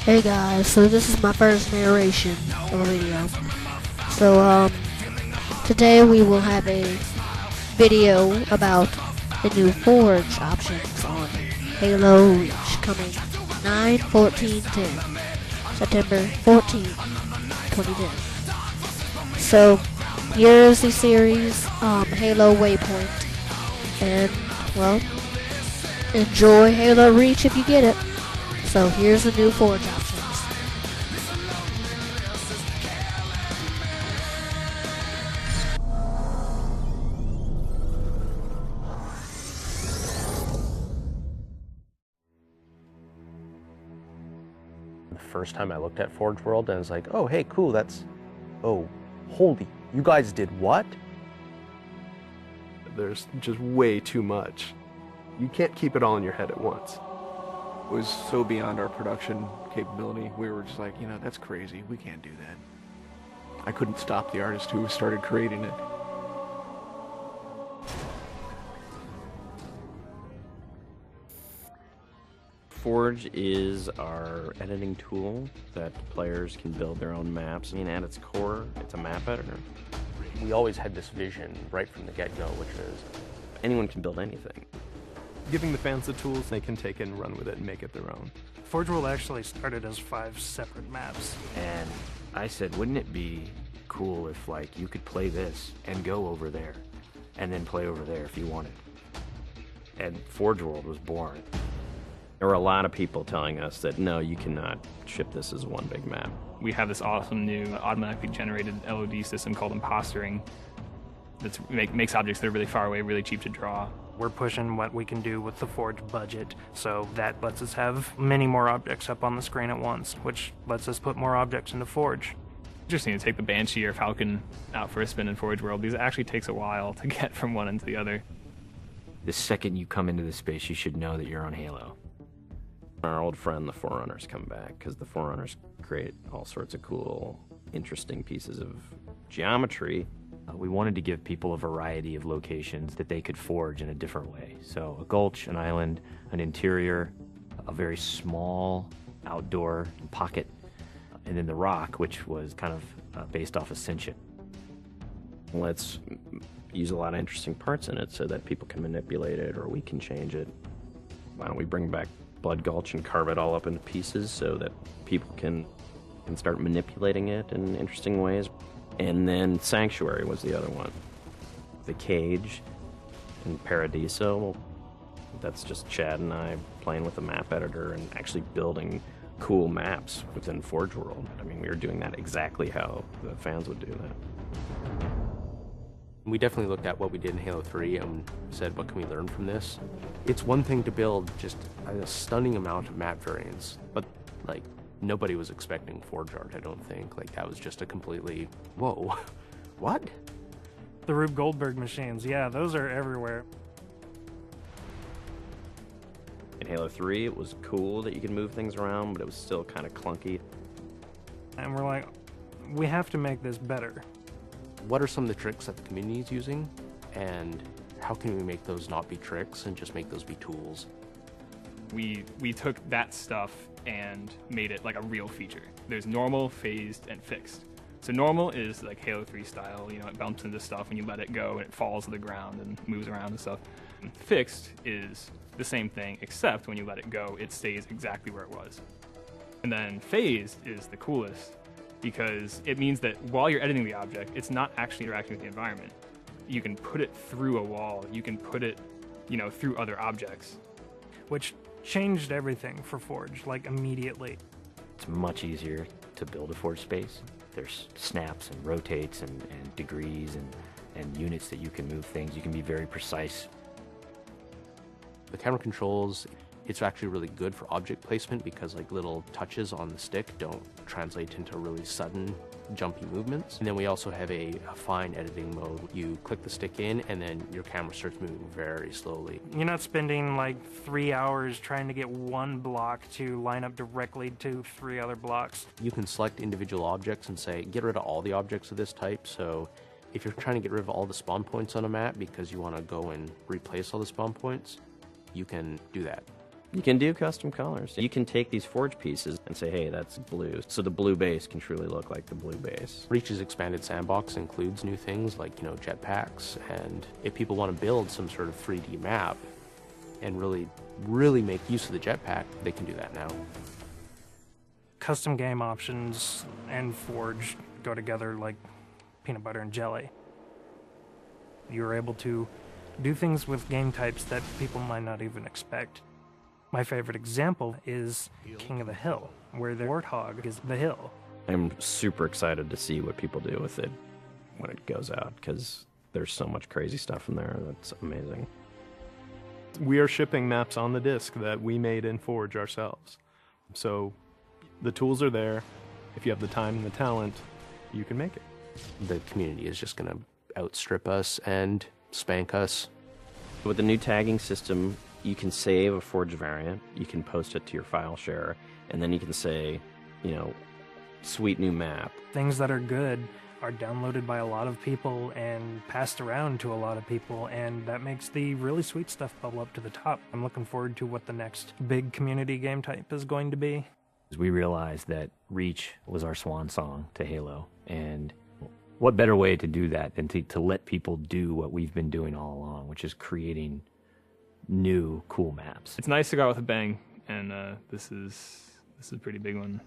Hey guys, so this is my first narration of a video. So, today we will have a video about the new Forge options on Halo Reach coming 9/14/10, September 14, 2010. So, here's the series, Halo Waypoint, and, well, enjoy Halo Reach if you get it. So here's the new Forge options. The first time I looked at Forge World, and I was like, oh, hey, cool, oh, holy, you guys did what? There's just way too much. You can't keep it all in your head at once. It was so beyond our production capability. We were just like, that's crazy. We can't do that. I couldn't stop the artist who started creating it. Forge is our editing tool that players can build their own maps. I mean, at its core, it's a map editor. We always had this vision right from the get-go, which is anyone can build anything. Giving the fans the tools, they can take it and run with it and make it their own. Forge World actually started as 5 separate maps. And I said, wouldn't it be cool if, like, you could play this and go over there, and then play over there if you wanted. And Forge World was born. There were a lot of people telling us that, no, you cannot ship this as one big map. We have this awesome new automatically generated LOD system called impostering that makes objects that are really far away really cheap to draw. We're pushing what we can do with the Forge budget, so that lets us have many more objects up on the screen at once, which lets us put more objects into Forge. Just need to take the Banshee or Falcon out for a spin in Forge World. These actually takes a while to get from one into the other. The second you come into this space, you should know that you're on Halo. Our old friend, the Forerunners, come back, because the Forerunners create all sorts of cool, interesting pieces of geometry. We wanted to give people a variety of locations that they could forge in a different way. So a gulch, an island, an interior, a very small outdoor pocket, and then the rock, which was kind of based off Ascension. Let's use a lot of interesting parts in it so that people can manipulate it or we can change it. Why don't we bring back Blood Gulch and carve it all up into pieces so that people can start manipulating it in interesting ways. And then Sanctuary was the other one. The Cage and Paradiso, that's just Chad and I playing with a map editor and actually building cool maps within Forge World. I mean, we were doing that exactly how the fans would do that. we definitely looked at what we did in Halo 3 and said, what can we learn from this? It's one thing to build just a stunning amount of map variants, but like nobody was expecting Forge art, I don't think. Like that was just a completely, whoa, what? The Rube Goldberg machines, yeah, those are everywhere. In Halo 3, it was cool that you could move things around, but it was still kind of clunky. And we're like, we have to make this better. What are some of the tricks that the community is using, and how can we make those not be tricks and just make those be tools? We took that stuff and made it like a real feature. There's normal, phased, and fixed. So normal is like Halo 3 style, you know, it bumps into stuff when you let it go and it falls to the ground and moves around and stuff. And fixed is the same thing, except when you let it go, it stays exactly where it was. And then phased is the coolest because it means that while you're editing the object, it's not actually interacting with the environment. You can put it through a wall, you can put it, you know, through other objects. Which changed everything for Forge, like immediately. It's much easier to build a Forge space. There's snaps and rotates and degrees and units that you can move things. You can be very precise. The camera controls, it's actually really good for object placement because like little touches on the stick don't translate into really sudden jumpy movements. And then we also have a fine editing mode. You click the stick in and then your camera starts moving very slowly. You're not spending like 3 hours trying to get one block to line up directly to 3 other blocks. You can select individual objects and say, get rid of all the objects of this type. So if you're trying to get rid of all the spawn points on a map because you want to go and replace all the spawn points, you can do that. You can do custom colors. You can take these forge pieces and say, hey, that's blue. So the blue base can truly look like the blue base. Reach's expanded sandbox includes new things like, jetpacks, and if people want to build some sort of 3D map and really make use of the jetpack, they can do that now. Custom game options and Forge go together like peanut butter and jelly. You're able to do things with game types that people might not even expect. My favorite example is King of the Hill, where the warthog is the hill. I'm super excited to see what people do with it when it goes out, because there's so much crazy stuff in there that's amazing. We are shipping maps on the disc that we made in Forge ourselves. So the tools are there. If you have the time and the talent, you can make it. The community is just going to outstrip us and spank us. With the new tagging system, you can save a Forge variant, you can post it to your file share, and then you can say, sweet new map. Things that are good are downloaded by a lot of people and passed around to a lot of people, and that makes the really sweet stuff bubble up to the top. I'm looking forward to what the next big community game type is going to be. We realized that Reach was our swan song to Halo, and what better way to do that than to let people do what we've been doing all along, which is creating new cool maps. It's nice to go out with a bang, and this is a pretty big one.